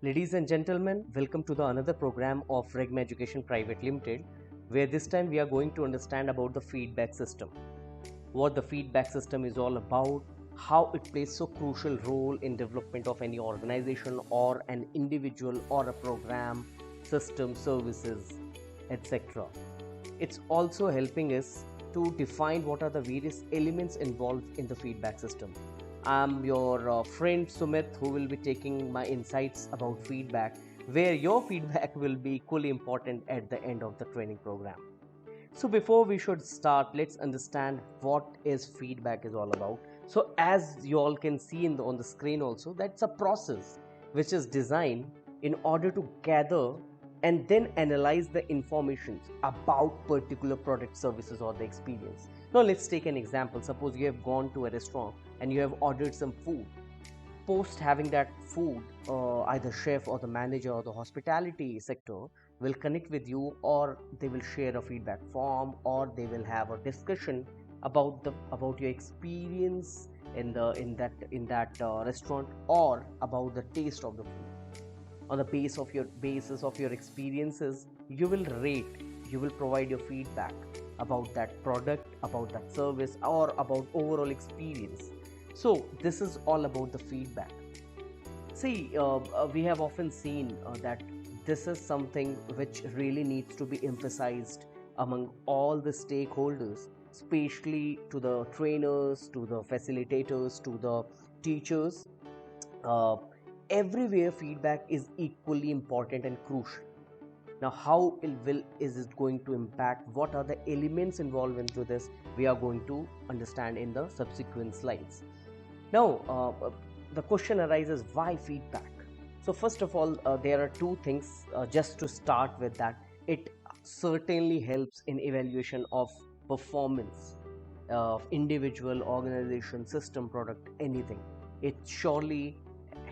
Ladies and gentlemen, welcome to the another program of Regma Education Private Limited, where this time we are going to understand about the feedback system. What the feedback system is all about, how it plays so crucial role in development of any organization or an individual or a program, system, services, etc. It's also helping us to define what are the various elements involved in the feedback system. I'm your friend Sumit, who will be taking my insights about feedback, where your feedback will be equally important at the end of the training program. So before we should start, let's understand what is feedback is all about. So as you all can see on the screen also, that's a process which is designed in order to gather and then analyze the information about particular product, services, or the experience. Now let's take an example. Suppose you have gone to a restaurant and you have ordered some food. Post having that food, either chef or the manager or the hospitality sector will connect with you, or they will share a feedback form, or they will have a discussion about your experience in that restaurant, or about the taste of the food. On the basis of your experiences, you will rate, you will provide your feedback about that product, about that service, or about overall experience. So this is all about the feedback. See, we have often seen that this is something which really needs to be emphasized among all the stakeholders, especially to the trainers, to the facilitators, to the teachers. uh, Everywhere feedback is equally important and crucial. Now, how is it going to impact? What are the elements involved into this? We are going to understand in the subsequent slides. Now, the question arises, why feedback? So, first of all, there are two things just to start with that. It certainly helps in evaluation of performance of individual, organization, system, product, anything. It surely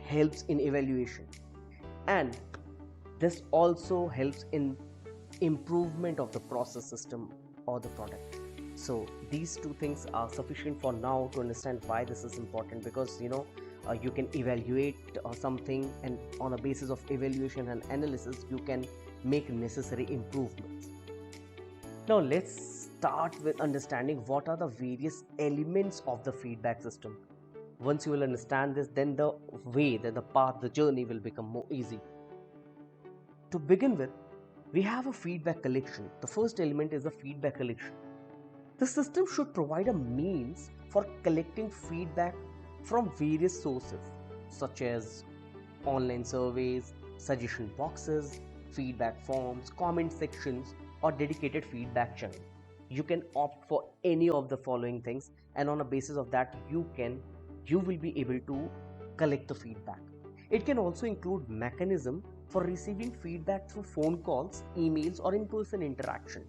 helps in evaluation, and this also helps in improvement of the process, system, or the product. So these two things are sufficient for now to understand why this is important, because you can evaluate something, and on a basis of evaluation and analysis you can make necessary improvements. Now let's start with understanding what are the various elements of the feedback system. Once you will understand this, then the way, then the path, the journey will become more easy. To begin with, we have a feedback collection. The first element is a feedback collection. The system should provide a means for collecting feedback from various sources, such as online surveys, suggestion boxes, feedback forms, comment sections, or dedicated feedback channel. You can opt for any of the following things, and on a basis of that, you will be able to collect the feedback. It can also include mechanism for receiving feedback through phone calls, emails, or in-person interaction.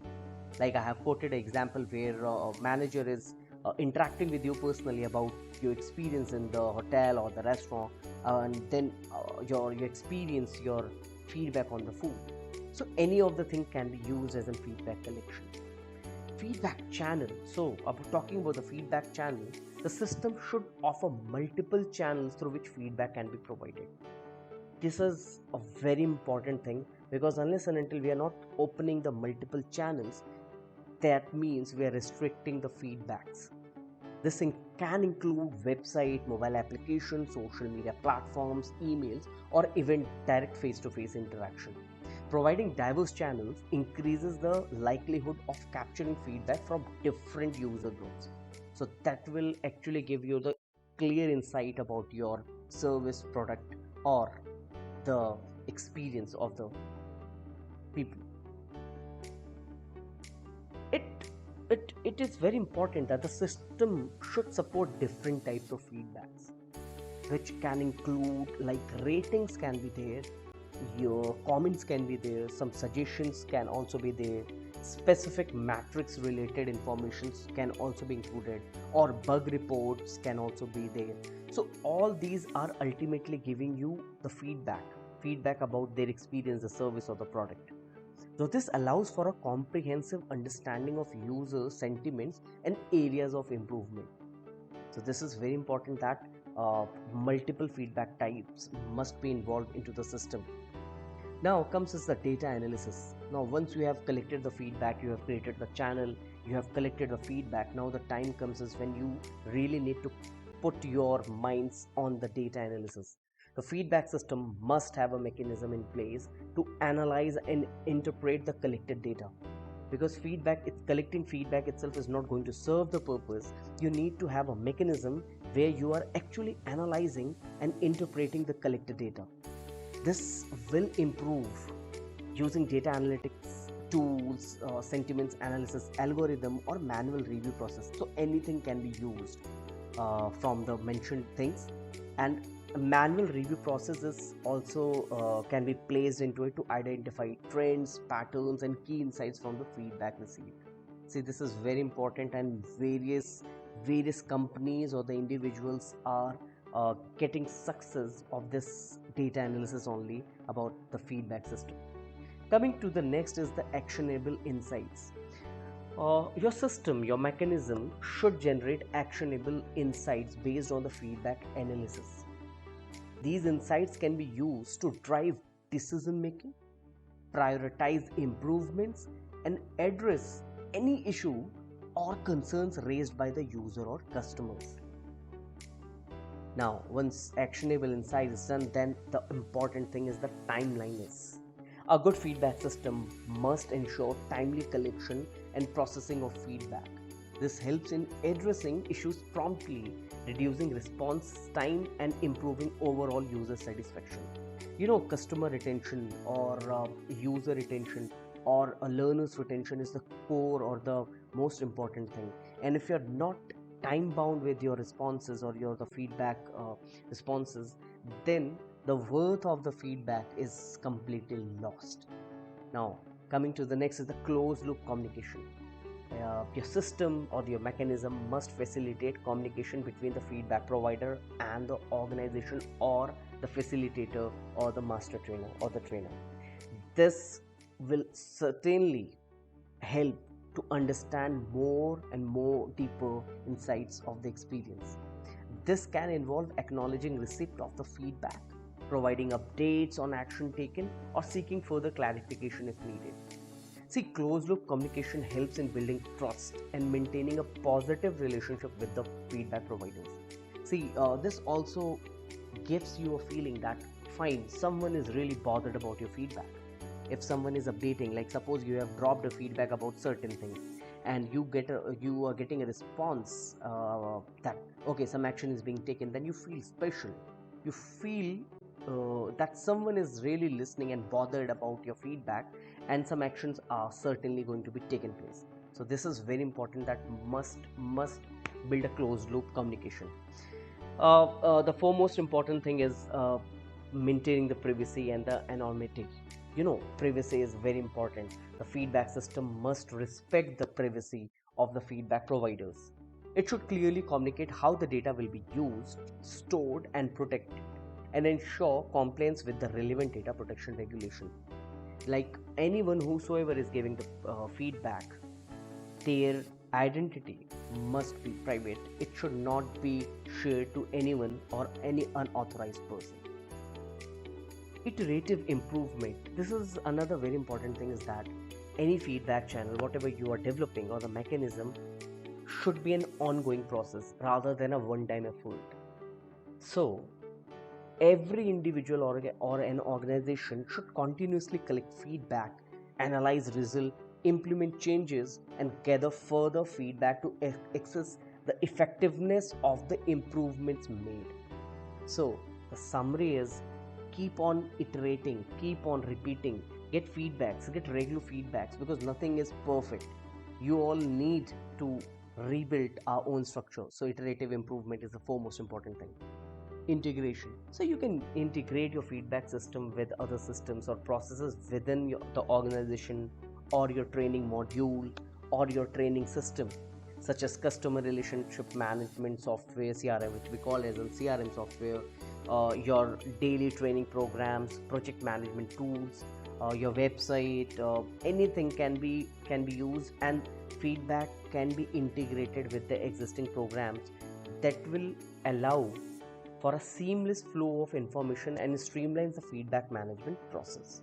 Like I have quoted an example where a manager is interacting with you personally about your experience in the hotel or the restaurant, and then your experience, your feedback on the food. So any of the thing can be used as a feedback collection. Feedback channel. So talking about the feedback channel, the system should offer multiple channels through which feedback can be provided. This is a very important thing, because unless and until we are not opening the multiple channels, that means we are restricting the feedbacks. This can include website, mobile applications, social media platforms, emails, or even direct face-to-face interaction. Providing diverse channels increases the likelihood of capturing feedback from different user groups. So that will actually give you the clear insight about your service, product, or the experience of the people. It it it is very important that the system should support different types of feedbacks, which can include, like, ratings can be there, your comments can be there, some suggestions can also be there, specific matrix related informations can also be included, or bug reports can also be there. So all these are ultimately giving you the feedback about their experience, the service, or the product. So this allows for a comprehensive understanding of user sentiments and areas of improvement. So this is very important, that multiple feedback types must be involved into the system. Now comes is the data analysis. Now once you have collected the feedback, you have created the channel, you have collected the feedback. Now the time comes is when you really need to put your minds on the data analysis. The feedback system must have a mechanism in place to analyze and interpret the collected data, because collecting feedback itself is not going to serve the purpose. You need to have a mechanism where you are actually analyzing and interpreting the collected data. This will improve using data analytics tools, sentiments analysis algorithm, or manual review process. So anything can be used from the mentioned things, and a manual review process is also can be placed into it to identify trends, patterns, and key insights from the feedback received. See, this is very important, and various companies or the individuals are getting success of this data analysis only about the feedback system. Coming to the next is the actionable insights. Your system, your mechanism should generate actionable insights based on the feedback analysis. These insights can be used to drive decision making, prioritize improvements, and address any issue or concerns raised by the user or customers. Now, once actionable insight is done, then the important thing is the timeliness. A good feedback system must ensure timely collection and processing of feedback. This helps in addressing issues promptly, reducing response time, and improving overall user satisfaction. Customer retention or user retention or a learner's retention is the core or the most important thing. And if you're not time bound with your responses or the feedback responses, then the worth of the feedback is completely lost. Now, coming to the next is the closed loop communication. Your system or your mechanism must facilitate communication between the feedback provider and the organization, or the facilitator, or the master trainer, or the trainer. This will certainly help to understand more and more deeper insights of the experience. This can involve acknowledging receipt of the feedback, providing updates on action taken, or seeking further clarification if needed. See, closed loop communication helps in building trust and maintaining a positive relationship with the feedback providers. See, this also gives you a feeling that fine, someone is really bothered about your feedback. If someone is updating, like suppose you have dropped a feedback about certain thing, and you are getting a response that okay, some action is being taken, then you feel special. You feel that someone is really listening and bothered about your feedback, and some actions are certainly going to be taken place. So this is very important, that must build a closed loop communication. The foremost important thing is maintaining the privacy and the anonymity. Privacy is very important. The feedback system must respect the privacy of the feedback providers. It should clearly communicate how the data will be used, stored, and protected, and ensure compliance with the relevant data protection regulation. Like anyone whosoever is giving the feedback, their identity must be private. It should not be shared to anyone or any unauthorized person. Iterative improvement. This is another very important thing, is that any feedback channel, whatever you are developing, or the mechanism, should be an ongoing process rather than a one-time effort. So every individual or an organization should continuously collect feedback, analyze results, implement changes, and gather further feedback to assess the effectiveness of the improvements made. So the summary is, keep on iterating, keep on repeating, get feedbacks, get regular feedbacks, because nothing is perfect. You all need to rebuild our own structure. So iterative improvement is the foremost important thing. Integration. So you can integrate your feedback system with other systems or processes within the organization, or your training module, or your training system, such as customer relationship management software, CRM, which we call as a CRM software, your daily training programs, project management tools, your website, anything can be used, and feedback can be integrated with the existing programs. That will allow for a seamless flow of information and streamlines the feedback management process.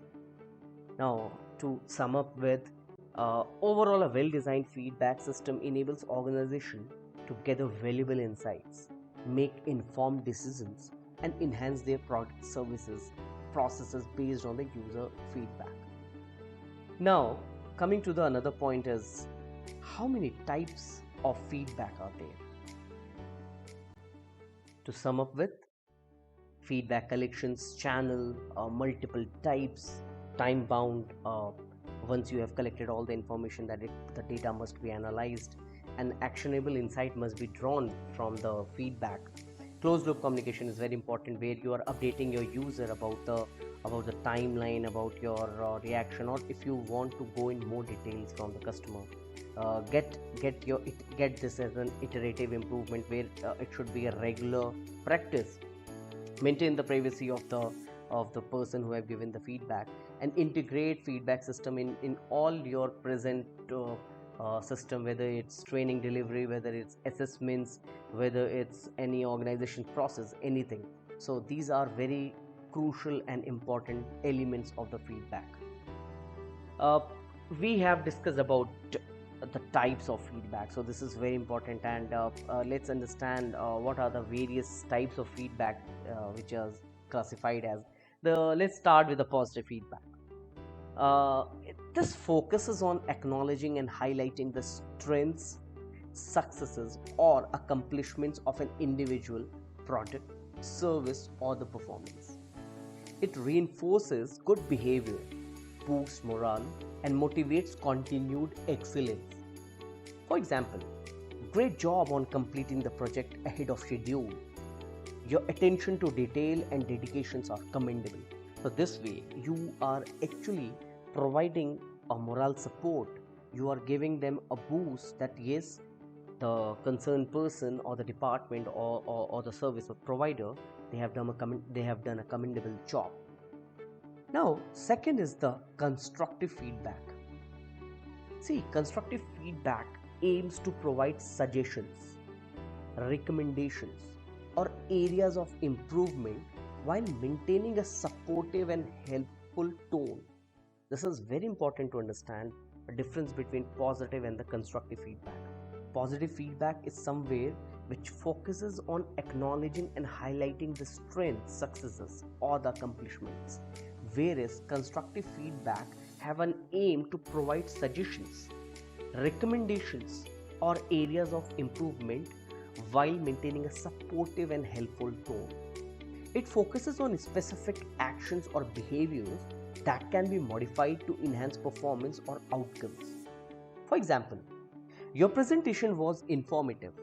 Now, to sum up with, overall, a well-designed feedback system enables organization to gather valuable insights, make informed decisions, and enhance their product services processes based on the user feedback. Now, coming to the another point is, how many types of feedback are there? To sum up with, feedback collections channel, multiple types, time bound. Once you have collected all the information, the data must be analyzed, and actionable insight must be drawn from the feedback. Closed loop communication is very important, where you are updating your user about the timeline, about your reaction, or if you want to go in more details from the customer, get this as an iterative improvement, where it should be a regular practice. Maintain the privacy of the person who have given the feedback, and integrate feedback system in all your present system, whether it's training delivery, whether it's assessments, whether it's any organization process, anything. So these are very crucial and important elements of the feedback. uh, we have discussed about the types of feedback, so this is very important, and let's understand what are the various types of feedback which are classified as the let's start with the positive feedback. This focuses on acknowledging and highlighting the strengths, successes, or accomplishments of an individual, product, service, or the performance. It reinforces good behavior, boosts morale, and motivates continued excellence. For example, great job on completing the project ahead of schedule. Your attention to detail and dedications are commendable. So, this way, you are actually providing a moral support. You are giving them a boost that yes, the concerned person or the department or the service or provider, they have done a commendable job. Now, second is the constructive feedback. See, constructive feedback aims to provide suggestions, recommendations, or areas of improvement while maintaining a supportive and helpful tone. This is very important to understand a difference between positive and the constructive feedback. Positive feedback is somewhere which focuses on acknowledging and highlighting the strengths, successes, or the accomplishments, whereas constructive feedback have an aim to provide suggestions, recommendations, or areas of improvement while maintaining a supportive and helpful tone. It focuses on specific actions or behaviors that can be modified to enhance performance or outcomes. For example, your presentation was informative,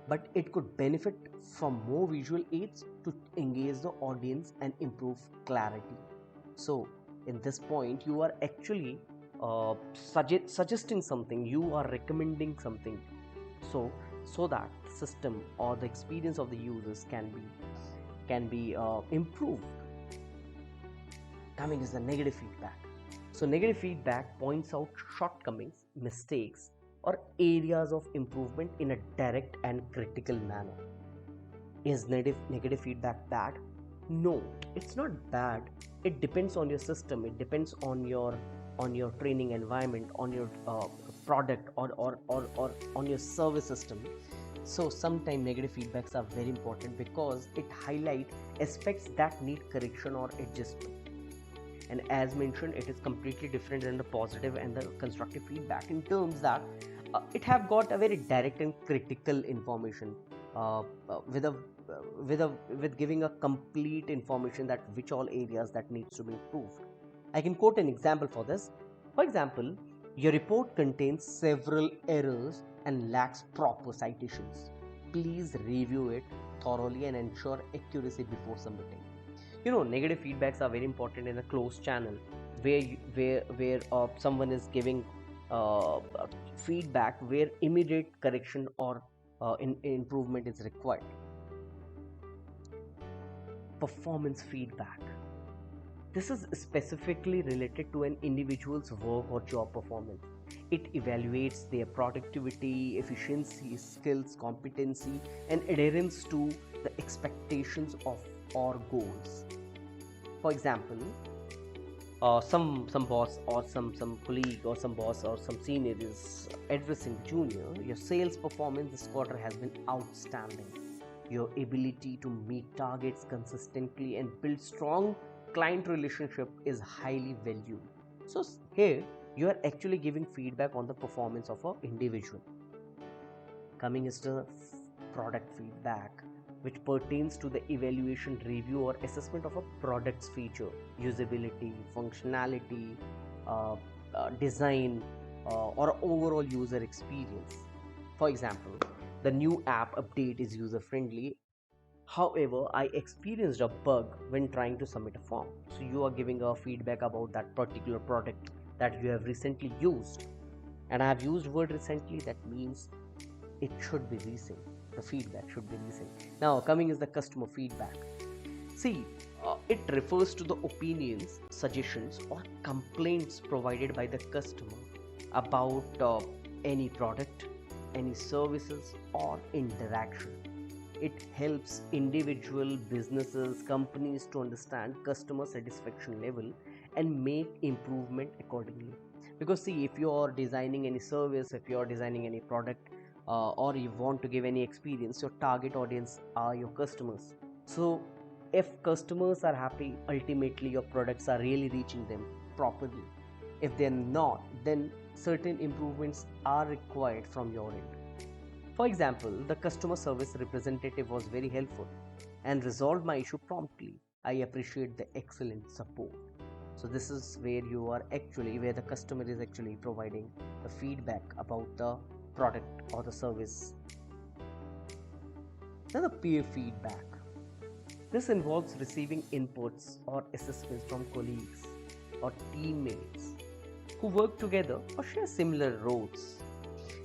but it could benefit from more visual aids to engage the audience and improve clarity. So, in this point, you are actually suggesting something, you are recommending something, so that the system or the experience of the users can be improved. Coming is the negative feedback. So, negative feedback points out shortcomings, mistakes, or areas of improvement in a direct and critical manner. Is negative feedback bad? No, it's not bad. It depends on your system. It depends on your training environment, on your product, or on your service system. So sometimes negative feedbacks are very important because it highlight aspects that need correction or adjustment. And as mentioned, it is completely different than the positive and the constructive feedback in terms that it have got a very direct and critical information, uh, uh, with a with giving a complete information that which all areas that needs to be improved. I can quote an example for this. For example, your report contains several errors and lacks proper citations. Please review it thoroughly and ensure accuracy before submitting. Negative feedbacks are very important in a closed channel, where someone is giving feedback where immediate correction or improvement is required. Performance feedback. This is specifically related to an individual's work or job performance. It evaluates their productivity, efficiency, skills, competency, and adherence to the expectations of or goals. For example, some boss or some colleague or some boss or some senior is addressing junior, your sales performance this quarter has been outstanding. Your ability to meet targets consistently and build strong client relationship is highly valued. So here you are actually giving feedback on the performance of an individual. Coming is the product feedback, which pertains to the evaluation, review, or assessment of a product's feature, usability, functionality, uh, design, or overall user experience. For example, the new app update is user friendly. However, I experienced a bug when trying to submit a form. So you are giving a feedback about that particular product that you have recently used. And I have used word recently, that means it should be recent. The feedback should be recent. Now, coming is the customer feedback. See, it refers to the opinions, suggestions, or complaints provided by the customer about any product, any services, or interaction. It helps individual businesses, companies to understand customer satisfaction level and make improvement accordingly. Because see, if you are designing any service, if you are designing any product, or you want to give any experience, your target audience are your customers. So if customers are happy, ultimately your products are really reaching them properly. If they're not, then certain improvements are required from your end. For example, the customer service representative was very helpful and resolved my issue promptly. I appreciate the excellent support. So this is where you are actually, where the customer is actually providing the feedback about the product or the service. Now the peer feedback. This involves receiving inputs or assessments from colleagues or teammates who work together or share similar roles.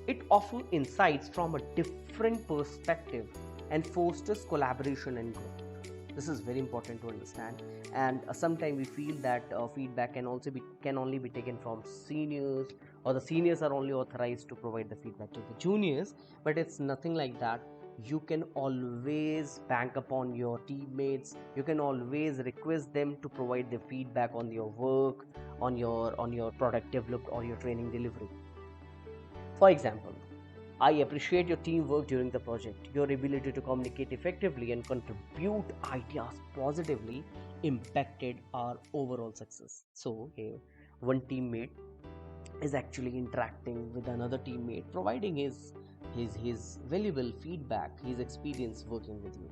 It offers insights from a different perspective and fosters collaboration and growth. This is very important to understand. And sometimes we feel that feedback can only be taken from seniors, or the seniors are only authorized to provide the feedback to the juniors. But it's nothing like that. You can always bank upon your teammates. You can always request them to provide the feedback on your work, on your product developed or your training delivery. For example, I appreciate your teamwork during the project. Your ability to communicate effectively and contribute ideas positively impacted our overall success. So here, one teammate is actually interacting with another teammate, providing his valuable feedback, his experience working with you.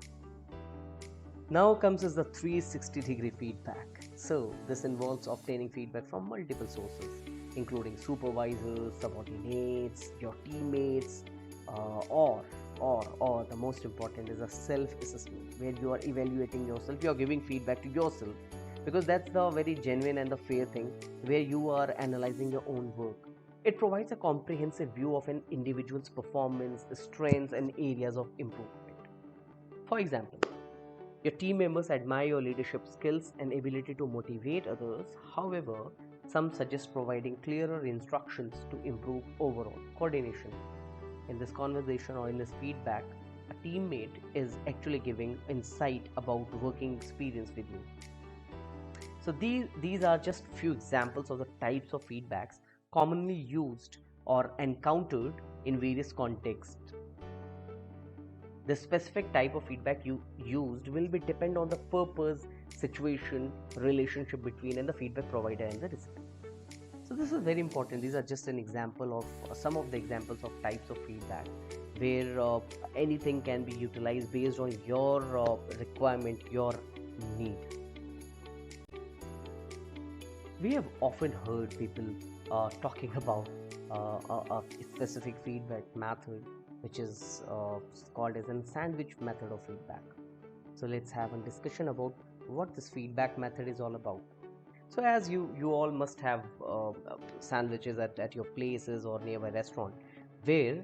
Now comes as the 360-degree feedback. So this involves obtaining feedback from multiple sources, including supervisors, subordinates, your teammates, or the most important is a self-assessment, where you are evaluating yourself. You are giving feedback to yourself, because that's the very genuine and the fair thing, where you are analyzing your own work. It provides a comprehensive view of an individual's performance, strengths, and areas of improvement. For example, your team members admire your leadership skills and ability to motivate others. However, some suggest providing clearer instructions to improve overall coordination. In this conversation or in this feedback, a teammate is actually giving insight about working experience with you. So these are just few examples of the types of feedbacks commonly used or encountered in various contexts. The specific type of feedback you used will be depend on the purpose, situation, relationship between and the feedback provider and the recipient. So this is very important. These are just an example of some of the examples of types of feedback, where anything can be utilized based on your requirement, your need. We have often heard people talking about a specific feedback method, which is called as a sandwich method of feedback. So let's have a discussion about what this feedback method is all about. So as you all must have sandwiches at your places or nearby restaurant, where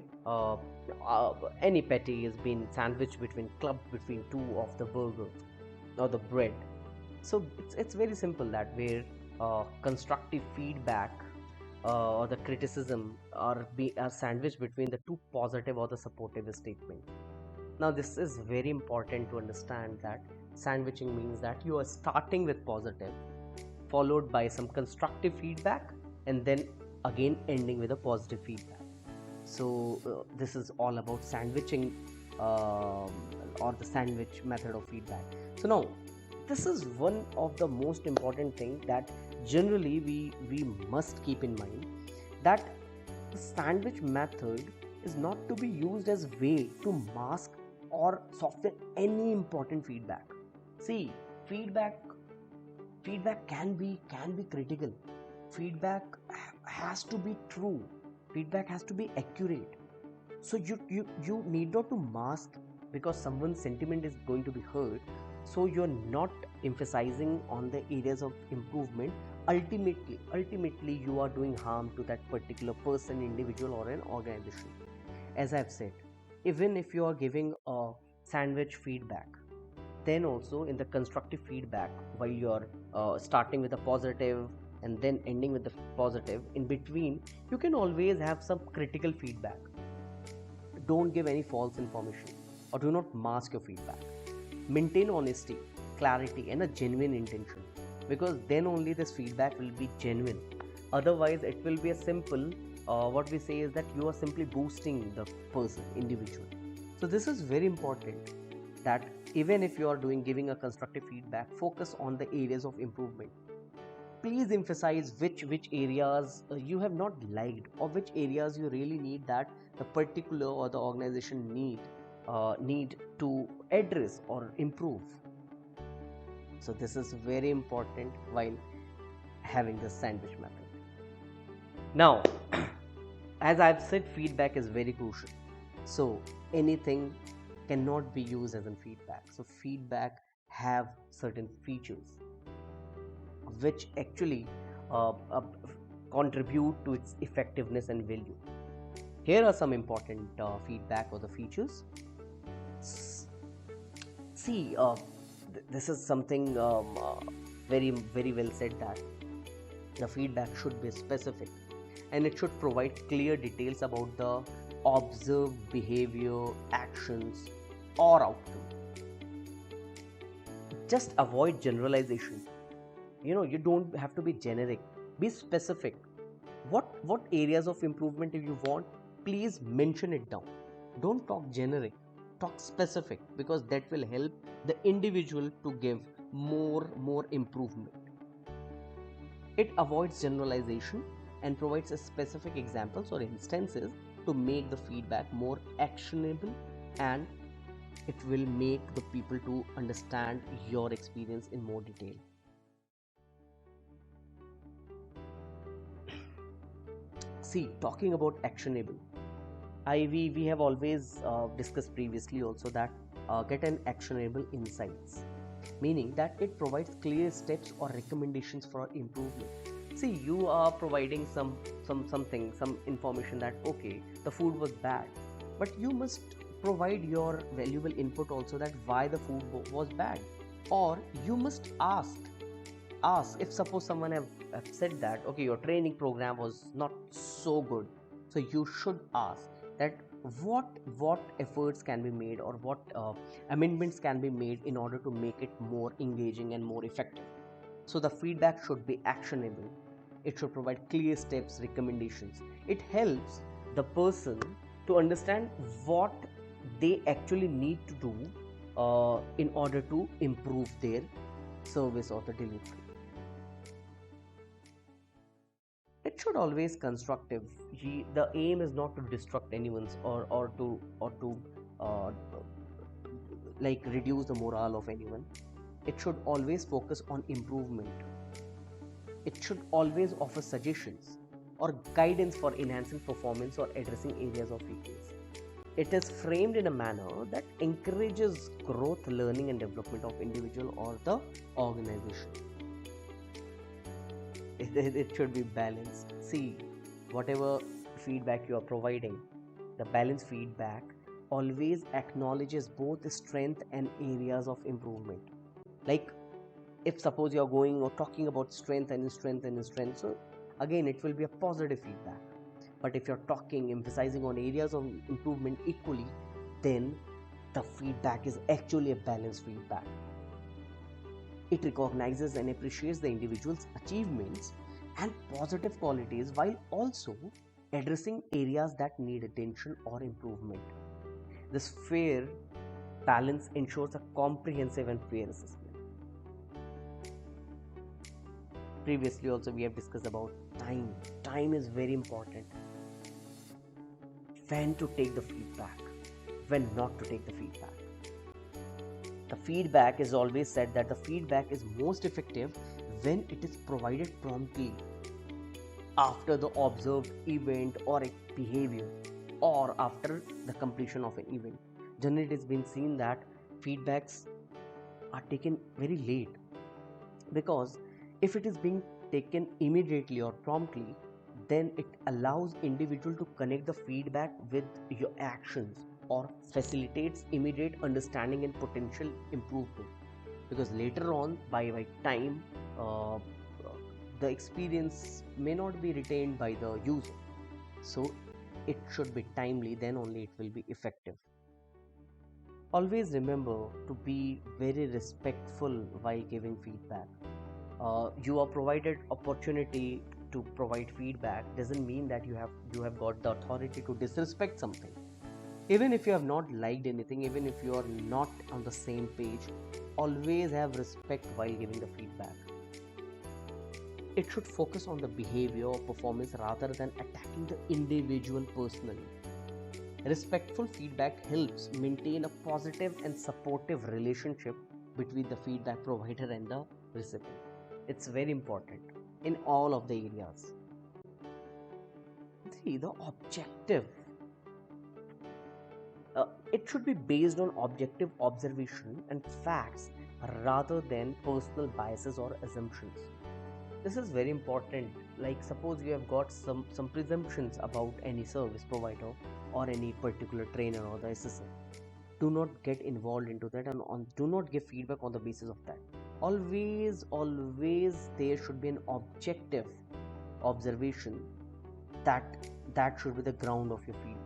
any patty is being sandwiched between clubbed between two of the burger or the bread. So it's very simple that where constructive feedback or the criticism are sandwiched between the two positive or the supportive statement. Now this is very important to understand that sandwiching means that you are starting with positive, followed by some constructive feedback, and then again ending with a positive feedback. So this is all about sandwiching, um, or the sandwich method of feedback. So now this is one of the most important thing that generally we must keep in mind, that the sandwich method is not to be used as way to mask or soften any important feedback. See, feedback feedback can be critical. Feedback has to be true. Feedback has to be accurate. So you need not to mask because someone's sentiment is going to be heard. So you're not emphasizing on the areas of improvement. Ultimately you are doing harm to that particular person, individual, or an organization. As I've said, even if you are giving a sandwich feedback, then also in the constructive feedback, while you're starting with a positive and then ending with the positive, in between you can always have some critical feedback. Don't give any false information or do not mask your feedback. Maintain honesty, clarity, and a genuine intention, because then only this feedback will be genuine. Otherwise it will be a simple, what we say is that you are simply boosting the person, individual. So this is very important, that even if you are doing giving a constructive feedback, focus on the areas of improvement. Please emphasize which areas you have not liked, or which areas you really need that the particular or the organization need to address or improve. So this is very important while having the sandwich method. Now as I've said, feedback is very crucial. So anything cannot be used as a feedback. So feedback have certain features which actually contribute to its effectiveness and value. Here are some important feedback or the features. See, this is something very well said, that the feedback should be specific and it should provide clear details about the observed behavior, actions, or outcome. Just avoid generalization. You don't have to be generic. Be specific. What areas of improvement if you want, please mention it down. Don't talk generic, talk specific, because that will help the individual to give more improvement. It avoids generalization and provides a specific examples or instances to make the feedback more actionable, and it will make the people to understand your experience in more detail. See, talking about actionable, we have always discussed previously also that get an actionable insights, meaning that it provides clear steps or recommendations for improvement. See, you are providing some information that okay, the food was bad, but you must provide your valuable input also, that why the food was bad. Or you must ask, if suppose someone have said that okay, your training program was not so good, so you should ask that what efforts can be made, or what amendments can be made in order to make it more engaging and more effective. So the feedback should be actionable. It should provide clear steps, recommendations. It helps the person to understand what they actually need to do in order to improve their service or the delivery. It should always constructive. The aim is not to destruct anyone's, or to uh, like reduce the morale of anyone. It should always focus on improvement. It should always offer suggestions or guidance for enhancing performance or addressing areas of weakness. It is framed in a manner that encourages growth, learning, and development of individual or the organization. It should be balanced. See, whatever feedback you are providing, the balanced feedback always acknowledges both strength and areas of improvement. Like, if suppose you're going or talking about strength and strength and strength, so again it will be a positive feedback. But if you're talking emphasizing on areas of improvement equally, then the feedback is actually a balanced feedback. It recognizes and appreciates the individual's achievements and positive qualities while also addressing areas that need attention or improvement. This fair balance ensures a comprehensive and fair assessment. Previously also we have discussed about time. Time is very important. When to take the feedback, when not to take the feedback. The feedback is always said that the feedback is most effective when it is provided promptly after the observed event or a behavior, or after the completion of an event. Generally, it has been seen that feedbacks are taken very late, because if it is being taken immediately or promptly, then it allows individual to connect the feedback with your actions or facilitates immediate understanding and potential improvement, because later on by time the experience may not be retained by the user. So it should be timely, then only it will be effective. Always remember to be very respectful while giving feedback. You are provided opportunity to provide feedback doesn't mean that you have got the authority to disrespect something. Even if you have not liked anything, even if you are not on the same page, always have respect while giving the feedback. It should focus on the behavior or performance rather than attacking the individual personally. Respectful feedback helps maintain a positive and supportive relationship between the feedback provider and the recipient. It's very important in all of the areas. 3. The objective. It should be based on objective observation and facts rather than personal biases or assumptions. This is very important. Like suppose you have got some presumptions about any service provider or any particular trainer or the assistant. Do not get involved into that, and do not give feedback on the basis of that. Always there should be an objective observation. That should be the ground of your feedback.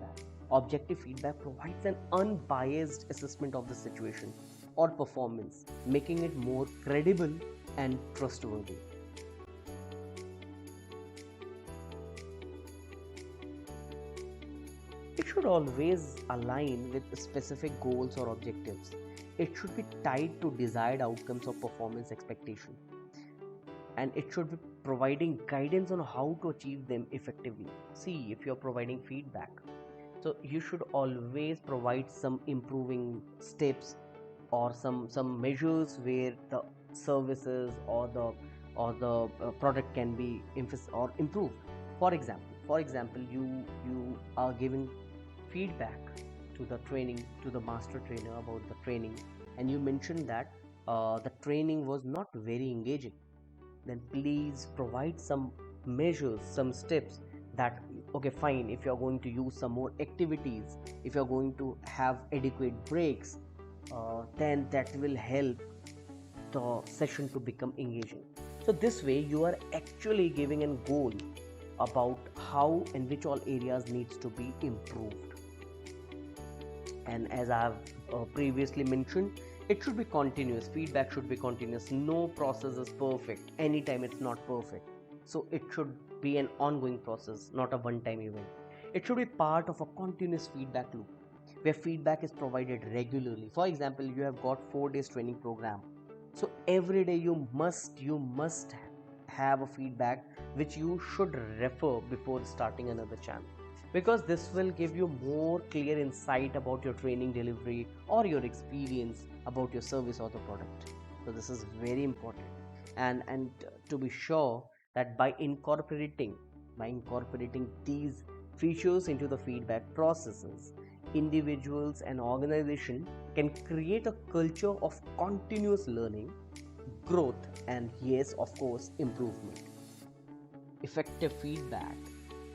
Objective feedback provides an unbiased assessment of the situation or performance, making it more credible and trustworthy. It should always align with specific goals or objectives. It should be tied to desired outcomes or performance expectation, and it should be providing guidance on how to achieve them effectively. See, if you're providing feedback, so you should always provide some improving steps or some measures where the services or the product can be or improved. For example, you are giving feedback to the training, to the master trainer about the training, and you mentioned that the training was not very engaging. Then please provide some measures, some steps, that okay fine, if you're going to use some more activities, if you're going to have adequate breaks, then that will help the session to become engaging. So this way you are actually giving a goal about how and which all areas needs to be improved. And as I have previously mentioned, it should be continuous. Feedback should be continuous. No process is perfect. Anytime it's not perfect. So it should be an ongoing process, not a one time event. It should be part of a continuous feedback loop where feedback is provided regularly. For example, you have got 4 days training program. So every day you must have a feedback which you should refer before starting another channel, because this will give you more clear insight about your training delivery or your experience about your service or the product. So this is very important. And to be sure that by incorporating these features into the feedback processes, individuals and organization can create a culture of continuous learning, growth, and yes, of course, improvement. Effective feedback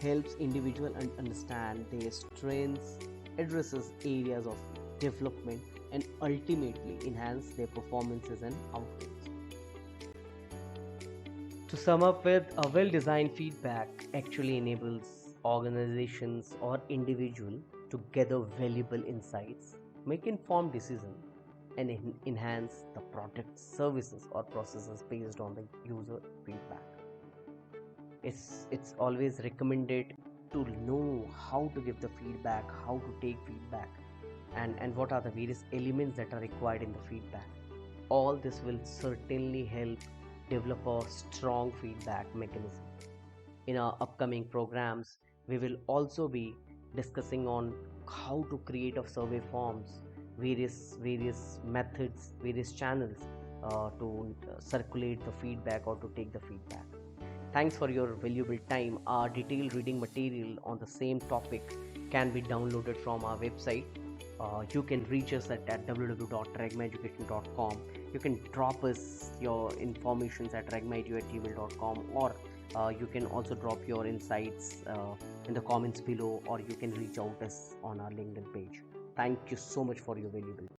helps individual understand their strengths, addresses areas of development, and ultimately enhance their performances and outcomes. To sum up with, a well-designed feedback actually enables organizations or individual to gather valuable insights, make informed decisions, and enhance the product, services, or processes based on the user feedback. It's always recommended to know how to give the feedback, how to take feedback, and what are the various elements that are required in the feedback. All this will certainly help develop a strong feedback mechanism. In our upcoming programs, we will also be discussing on how to create a survey forms, various methods, various channels to circulate the feedback or to take the feedback. Thanks for your valuable time. Our detailed reading material on the same topic can be downloaded from our website. You can reach us at www.regmaeducation.com. You can drop us your informations at regmaedu@gmail.com, or you can also drop your insights in the comments below, or you can reach out us on our LinkedIn page. Thank you so much for your valuable